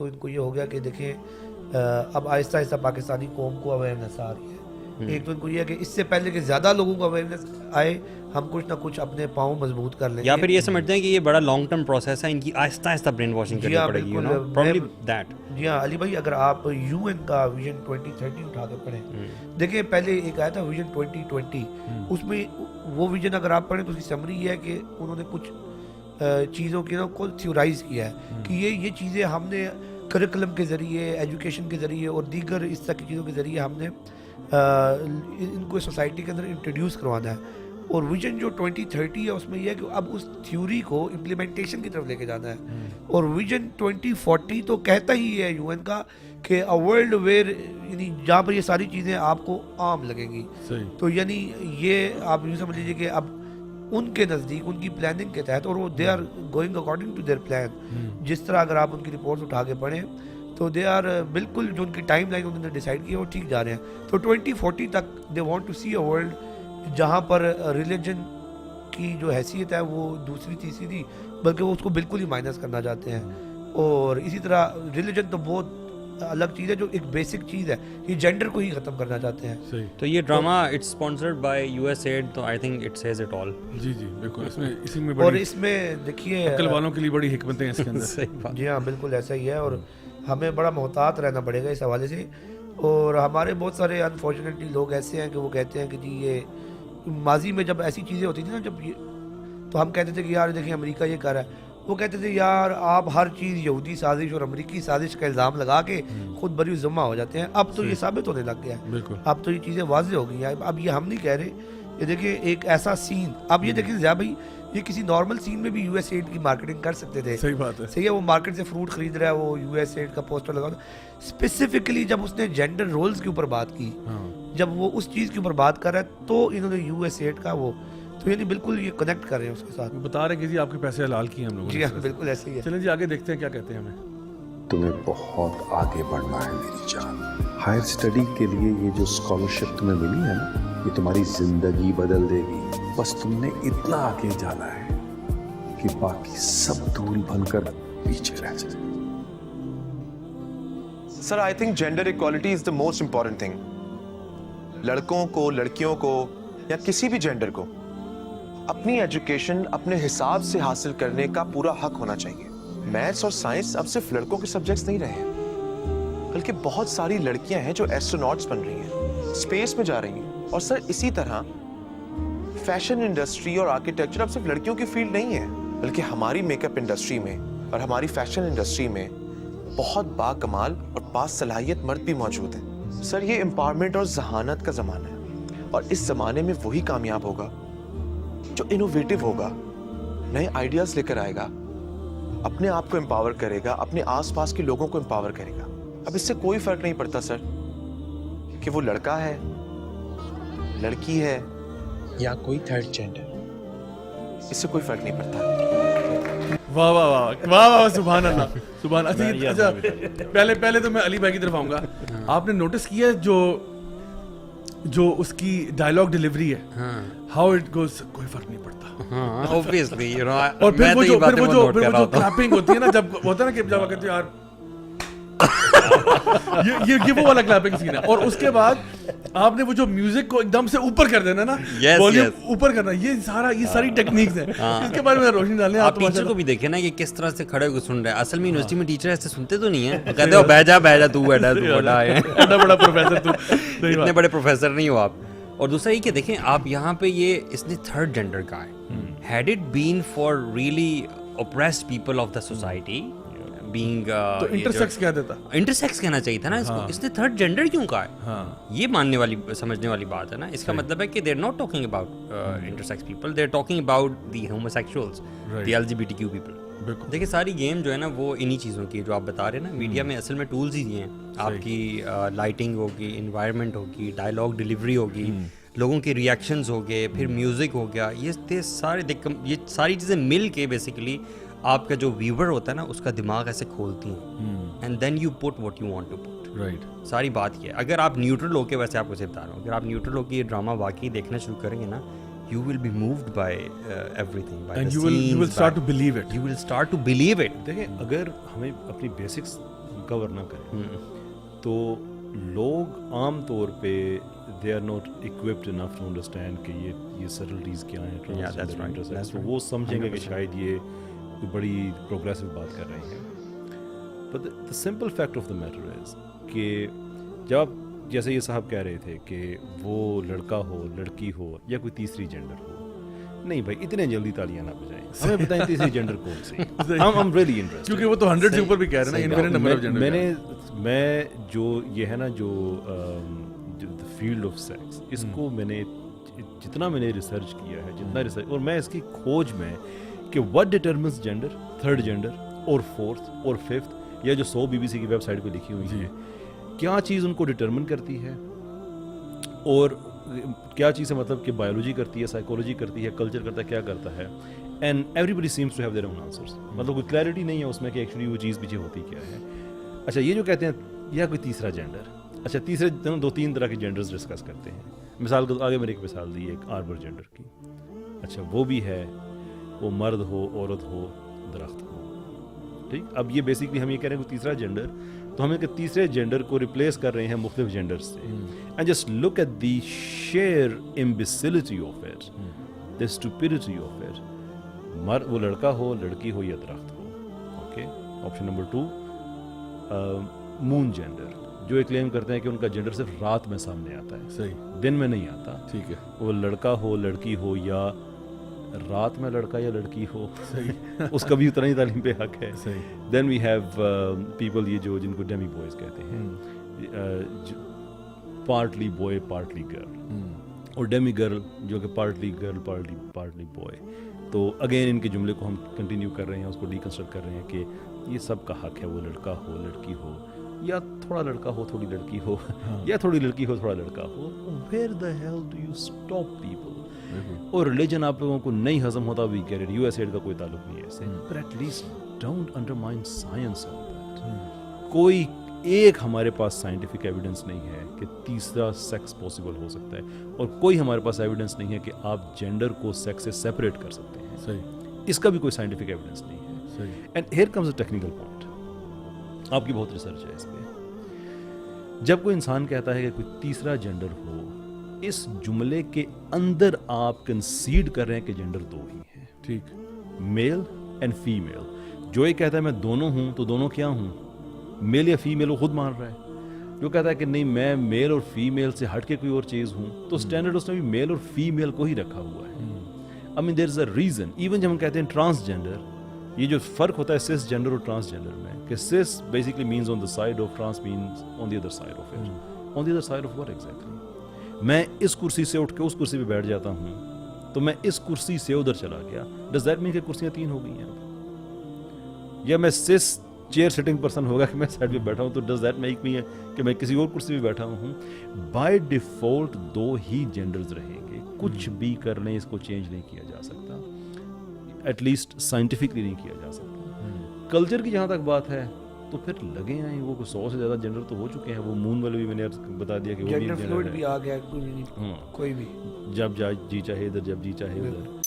تو ان کو یہ ہو گیا کہ دیکھیں اب آہستہ آہستہ پاکستانی قوم کو اویئرنیس آ رہی ہے. ایک تو ان کو یہ ہے کہ اس سے پہلے کہ زیادہ لوگوں کو اویئرنیس آئے ہم کچھ نہ کچھ اپنے پاؤں مضبوط کر لیں گے. یا پھر یہ سمجھتے ہیں کہ یہ بڑا لانگ ٹرم پروسیس ہے, ان کی آہستہ آہستہ برین واشنگ کرنی پڑے گی, پرابلی دیٹ. جی ہاں علی بھائی, اگر آپ یو این کا ویژن 2030 اٹھا کے پڑھیں, دیکھیں پہلے ایک آیا تھا ویژن 2020, اس میں وہ ویژن اگر آپ پڑھیں تو اس کی سمری یہ ہے کہ انہوں نے کچھ چیزوں کی کو تھیورائز کیا ہے کہ یہ چیزیں ہم نے کریکولم کے ذریعے, ایجوکیشن کے ذریعے اور دیگر اس طرح کی چیزوں کے ذریعے ہم نے ان کو سوسائٹی کے اندر انٹروڈیوس کروانا ہے. اور ویژن جو 2030 ہے اس میں یہ ہے کہ اب اس تھیوری کو امپلیمنٹیشن کی طرف لے کے جانا ہے. اور ویژن 2040 تو کہتا ہی ہے یو این کا کہ اے ورلڈ ویئر, یعنی جہاں پر یہ ساری چیزیں آپ کو عام لگیں گی. تو یعنی یہ آپ یوں سمجھ لیجیے کہ اب ان کے نزدیک ان کی پلاننگ کے تحت, اور وہ they are going according to their plan, جس طرح اگر آپ ان کی رپورٹس اٹھا کے پڑھیں تو دے آر بالکل جو ان کی ٹائم لائن انہوں نے ڈیسائیڈ کی ہے وہ ٹھیک جا رہے ہیں. تو 2040 تک they want to see a world جہاں پر ریلیجن کی جو حیثیت ہے وہ دوسری تیسری تھی, بلکہ وہ اس کو بالکل ہی مائنس کرنا چاہتے ہیں. اور اسی طرح ریلیجن تو بہت الگ چیز ہے, جو ایک بیسک چیز ہے, یہ جینڈر کو ہی ختم کرنا چاہتے ہیں. تو یہ drama it's sponsored by U S aid, تو I think it says it all. جی جی بالکل, اس میں اسی میں اور اس میں دیکھیے عقل والوں کے لیے بڑی حکمتیں ہیں اس کے اندر. جی ہاں بالکل ایسا ہی ہے, اور ہمیں بڑا محتاط رہنا پڑے گا اس حوالے سے. اور ہمارے بہت سارے انفارچونیٹلی لوگ ایسے ہیں کہ وہ کہتے ہیں کہ جی یہ ماضی میں جب ایسی چیزیں ہوتی تھیں نا, جب یہ تو ہم کہتے تھے کہ یار دیکھیں امریکہ یہ کر رہا ہے, وہ کہتے تھے یار آپ ہر چیز یہودی سازش اور امریکی سازش کا الزام لگا کے خود بری ذمہ ہو جاتے ہیں. اب تو یہ ثابت ہونے لگ گیا ہے, اب تو یہ چیزیں واضح ہو گئی ہیں. اب یہ ہم نہیں کہہ رہے, یہ دیکھیں ایک ایسا سین, اب یہ دیکھیں ضیاء بھائی یہ کسی نارمل سین میں بھی یو ایس ایڈ کی مارکیٹنگ کر سکتے تھے. صحیح بات ہے, صحیح ہے, وہ مارکیٹ سے فروٹ خرید رہا ہے, وہ یو ایس ایڈ کا پوسٹر لگا. اسپیسیفکلی جب اس نے جینڈر رولز کے اوپر بات کی, جب وہ اس چیز کے اوپر بات کر رہا ہے تو انہوں نے یو ایس ایڈ کا وہ, تو یعنی بالکل یہ کنیکٹ کر رہے ہیں اس کے ساتھ. بتا رہے کہ جی آپ کے پیسے حلال کیے ہم لوگوں نے. جی ہاں بالکل ایسے ہی ہے. چلیں جی آگے دیکھتے ہیں کیا کہتے ہیں ہمیں. تمہیں بہت آگے بڑھنا ہے میری جان. ہائر اسٹڈی کے لیے یہ جو اسکالرشپ تمہیں ملی ہے نا, یہ تمہاری زندگی بدل دے گی. بس تم نے اتنا آگے جانا ہے کہ باقی سب دھول بھن کر پیچھے رہ جائے. Sir I think gender equality is the most important thing. لڑکوں کو, لڑکیوں کو, یا کسی بھی جینڈر کو اپنی ایجوکیشن اپنے حساب سے حاصل کرنے کا پورا حق ہونا چاہیے. میتھس اور سائنس اب صرف لڑکوں کے سبجیکٹس نہیں رہے ہیں, بلکہ بہت ساری لڑکیاں ہیں جو ایسٹروناٹس بن رہی ہیں, اسپیس میں جا رہی ہیں. اور سر اسی طرح فیشن انڈسٹری اور آرکیٹیکچر اب صرف لڑکیوں کی فیلڈ نہیں ہے, بلکہ ہماری میک اپ انڈسٹری میں اور ہماری فیشن انڈسٹری میں بہت با کمال اور با صلاحیت مرد بھی موجود ہیں. سر یہ امپاورمنٹ اور ذہانت کا زمانہ ہے, اور اس زمانے میں وہی کامیاب ہوگا جو انوویٹو ہوگا, نئے آئیڈیاز لے کر آئے گا, اپنے آپ کو امپاور کرے گا, اپنے آس پاس کے لوگوں کو امپاور کرے گا. اب اس سے کوئی فرق نہیں پڑتا سر کہ وہ لڑکا ہے, لڑکی ہے, یا کوئی تھرڈ جینڈر, اس سے کوئی فرق نہیں پڑتا. واہ واہ واہ واہ واہ, سبحان اللہ سبحان اللہ. اچھا پہلے تو میں علی بھائی کی طرف آؤں گا. آپ نے نوٹس کیا جو اس کی ڈائلاگ ڈیلیوری ہے, ہاؤ اٹ گوز, کوئی فرق نہیں پڑتا. obviously you know, اور پھر وہ جو کلیپنگ ہوتی ہے نا, جب ہوتا ہے نا کہ جب کہتے ہیں یار یہ وہ والا کلیپنگ سین ہے. اور اس کے بعد آپ نے وہ جو میوزک کو ایک دم سے اوپر کر دینا نا, والیوم اوپر کرنا, یہ ساری ٹیکنیکس ہیں. اس کے بارے میں روشنی ڈالیں. آپ ٹیچر کو بھی دیکھیں نا کہ کس طرح سے کھڑے ہو کے سن رہے ہیں. اصل میں یونیورسٹی میں ٹیچر ایسے سنتے تو نہیں ہیں, کہتے ہو بیٹھ جا تو بیٹھا, تو بڑا ہے, بڑا پروفیسر, تو اتنے بڑے پروفیسر نہیں ہو آپ. اور دوسرا یہ کہ دیکھیں آپ یہاں پہ یہ اس نے تھرڈ جینڈر کا ہے. Had it been for really oppressed people of the society being تو انٹرسیکس کیا دیتا, انٹرسیکس کہنا چاہیے تھا نا اس کو. اس نے تھرڈ جینڈر کیوں کہا ہے, یہ ماننے والی سمجھنے والی بات ہے نا. اس کا مطلب ہے کہ they are not talking about intersex people, they are talking about the homosexuals, the LGBTQ people. دیکھیں ساری گیم جو ہے نا وہ انہی چیزوں کی جو آپ بتا رہے ہیں نا. میڈیا میں اصل میں ٹولز ہی ہیں. آپ کی لائٹنگ ہوگی, انوائرمنٹ ہوگی, ڈائلاگ ڈیلیوری ہوگی, لوگوں کے ریئیکشنز ہو گئے, پھر میوزک ہو گیا, یہ ساری چیزیں مل کے بیسیکلی آپ کا جو ویور ہوتا ہے نا اس کا دماغ ایسے کھولتی ہیں. And then you put what you want to put. Right, ساری بات یہ ہے. اگر آپ نیوٹرل ہو کے, ویسے آپ کو سے بتا رہا ہوں, اگر آپ نیوٹرل ہو کے یہ ڈرامہ واقعی دیکھنا شروع کریں گے نا, you will be moved by everything, by and the you scenes, will start to believe it. You will start to believe it. دیکھیں اگر ہمیں اپنی بیسکس کور نہ کریں. تو لوگ عام طور پہ they are not equipped enough to understand کہ یہ subtleties کیا ہیں transgender intersex. تو وہ سمجھیں گے کہ شاید یہ کوئی بڑی پروگریسو بات کر رہے ہیں. But the simple fact of the matter is کہ جب جیسے یہ صاحب کہہ رہے تھے کہ وہ لڑکا ہو لڑکی ہو یا کوئی تیسری جینڈر ہو, نہیں بھائی اتنے جلدی تالیاں نہ بجائیں, ہمیں بتائیں تیسری جینڈر کون سی. I'm really interested کیونکہ وہ تو 100 سے اوپر بھی کہہ رہے ہیں نا infinite number of gender. میں جو یہ ہے نا جو فیلڈ آف سیکس, اس کو میں نے جتنا میں نے ریسرچ کیا ہے, جتنا ریسرچ, اور میں اس کی کھوج میں کہ what determines gender, third gender اور فورتھ اور ففتھ, یا جو 100 BBC کی ویب سائٹ پہ لکھی ہوئی ہیں, کیا چیز ان کو ڈٹرمن کرتی ہے اور کیا چیز ہے, مطلب کہ بایولوجی کرتی ہے, سائیکولوجی کرتی ہے, کلچر کرتا ہے, کیا کرتا ہے. اینڈ ایوری بڈی seems to have their own answers. مطلب کوئی کلیئرٹی نہیں ہے اس میں کہ ایکچولی وہ چیز پیچھے ہوتی کیا ہے. اچھا یہ جو کہتے ہیں یا کوئی تیسرا جینڈر, اچھا تیسرے 2-3 طرح کے جینڈرز ڈسکس کرتے ہیں. مثال کے آگے میں نے ایک مثال دی ایک آربر جینڈر کی. اچھا وہ بھی ہے, وہ مرد ہو, عورت ہو, درخت ہو, ٹھیک. اب یہ بیسکلی ہم یہ کہہ رہے ہیں کہ تیسرا جینڈر, تو ہم ایک تیسرے جینڈر کو ریپلیس کر رہے ہیں مختلف جینڈر سے. And just look at the sheer imbecility of it, the stupidity of it. وہ لڑکا ہو, لڑکی ہو یا درخت ہو. Okay, option number 2 moon gender, جو یہ کلیم کرتے ہیں کہ ان کا جینڈر صرف رات میں سامنے آتا ہے, صحیح, دن میں نہیں آتا. ٹھیک ہے, وہ لڑکا ہو, لڑکی ہو, یا رات میں لڑکا یا لڑکی ہو, صحیح, اس کا بھی اتنا ہی تعلیم پہ حق ہے. صحیح. دین وی ہیو پیپل یہ جو جن کو ڈیمی بوائز کہتے ہیں, پارٹلی بوائے پارٹلی گرل, اور ڈیمی گرل جو کہ پارٹلی گرل پارٹلی بوائے. تو اگین ان کے جملے کو ہم کنٹینیو کر رہے ہیں, اس کو ڈیکنسٹرکٹ کر رہے ہیں کہ یہ سب کا حق ہے, وہ لڑکا ہو لڑکی ہو, یا تھوڑا لڑکا ہو تھوڑی لڑکی ہو, یا تھوڑی لڑکی ہو تھوڑا لڑکا ہو. Where the hell do you stop people? اور ریلیجن آپ لوگوں کو نہیں ہضم ہوتا, we get it, US aid کا کوئی تعلق نہیں ہے اس سے, but at least don't undermine science on that. کوئی ایک ہمارے پاس سائنٹیفک ایویڈنس نہیں ہے کہ تیسرا سیکس پاسبل ہو سکتا ہے, اور کوئی ہمارے پاس ایویڈنس نہیں ہے کہ آپ جینڈر کو سیکس سے سیپریٹ کر سکتے ہیں. صحیح, اس کا بھی کوئی سائنٹیفک ایویڈنس نہیں ہے. صحیح. And here comes a technical point, آپ کی بہت ریسرچ ہے اس پہ. جب کوئی انسان کہتا ہے کہ کوئی تیسرا جینڈر ہو, اس جملے کے اندر آپ کنسیڈ کر رہے ہیں کہ جینڈر 2 ہی ہیں. ٹھیک, میل اینڈ فیمیل. جو یہ کہتا ہے میں دونوں ہوں, تو دونوں کیا ہوں, میل یا فیمیل, وہ خود مان رہا ہے. جو کہتا ہے کہ نہیں میں میل اور فیمیل سے ہٹ کے کوئی اور چیز ہوں, تو اسٹینڈرڈ اس نے بھی میل اور فیمیل کو ہی رکھا ہوا ہے. I mean there is a reason. Even جب ہم کہتے ہیں ٹرانسجینڈر, یہ جو فرق ہوتا ہے سس جینڈر اور ٹرانسجینڈر میں, کہ cis basically means on the side of, trans means on the other side of it. On the other side of what exactly? میں اس کرسی سے اٹھ کے اس کرسی پہ بیٹھ جاتا ہوں, تو میں اس کرسی سے ادھر چلا گیا, ڈز دیٹ مین کہ کرسیاں 3 ہو گئی ہیں اب؟ یا میں سس چیئر سٹنگ پرسن ہوگا کہ میں سائڈ پہ بیٹھا ہوں, تو ڈز دیٹ میک می کہ میں کسی اور کرسی پہ بیٹھا ہوں؟ بائی ڈیفالٹ 2 ہی جینڈرز رہیں گے, کچھ بھی کر لیں اس کو چینج نہیں کیا جا سکتا, ایٹ لیسٹ سائنٹیفکلی نہیں کیا جا سکتا. کلچر کی جہاں تک بات ہے, تو پھر لگے ہیں وہ 100 سے زیادہ جینڈر تو ہو چکے ہیں. وہ مون والے بھی میں نے بتا دیا کہ وہ جینڈر فلوئڈ بھی آ گیا, کوئی بھی جب جی چاہے ادھر, جب جی چاہے ادھر.